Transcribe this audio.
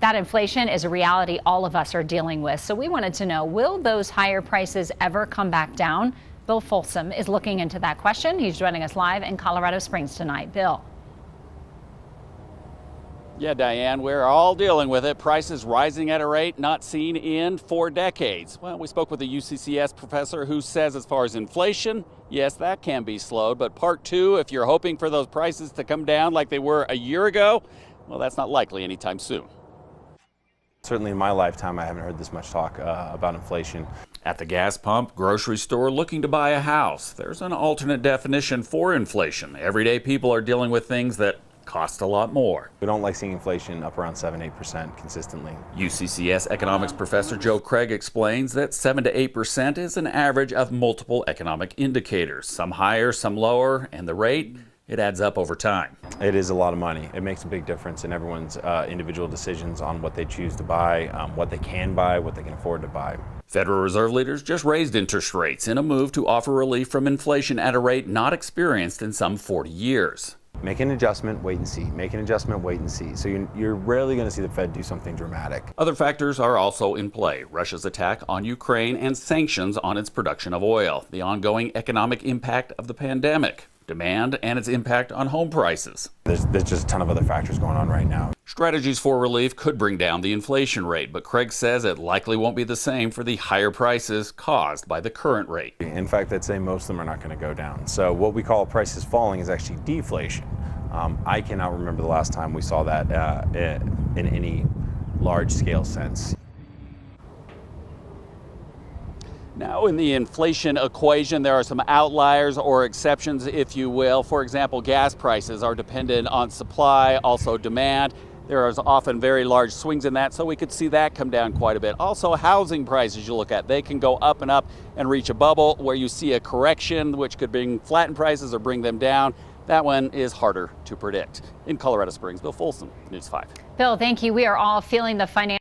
That inflation is a reality all of us are dealing with. So we wanted to know, will those higher prices ever come back down? Bill Folsom is looking into that question. He's joining us live in Colorado Springs tonight. Bill. Yeah, Diane, we're all dealing with it. Prices rising at a rate not seen in 4 decades. Well, we spoke with a UCCS professor who says as far as inflation, yes, that can be slowed. But part two, if you're hoping for those prices to come down like they were a year ago, well, that's not likely anytime soon. Certainly in my lifetime, I haven't heard this much talk about inflation. At the gas pump, grocery store, looking to buy a house, there's an alternate definition for inflation. Everyday people are dealing with things that cost a lot more. We don't like seeing inflation up around 7-8% consistently. UCCS economics professor Joe Craig explains that 7 to 8% is an average of multiple economic indicators, some higher, some lower, and the rate, it adds up over time. It is a lot of money. It makes a big difference in everyone's individual decisions on what they choose to buy, what they can buy, what they can afford to buy. Federal Reserve leaders just raised interest rates in a move to offer relief from inflation at a rate not experienced in some 40 years. Make an adjustment, wait and see. Make an adjustment, wait and see. So you're rarely going to see the Fed do something dramatic. Other factors are also in play. Russia's attack on Ukraine and sanctions on its production of oil. The ongoing economic impact of the pandemic. Demand and its impact on home prices. There's just a ton of other factors going on right now. Strategies for relief could bring down the inflation rate, but Craig says it likely won't be the same for the higher prices caused by the current rate. In fact, I'd say most of them are not going to go down. So what we call prices falling is actually deflation. I cannot remember the last time we saw that in any large-scale sense. Now, in the inflation equation, there are some outliers or exceptions, if you will. For example, gas prices are dependent on supply, also demand. There are often very large swings in that, so we could see that come down quite a bit. Also, housing prices you look at, they can go up and reach a bubble where you see a correction, which could flatten prices or bring them down. That one is harder to predict. In Colorado Springs, Bill Folsom, News 5. Bill, thank you. We are all feeling the financial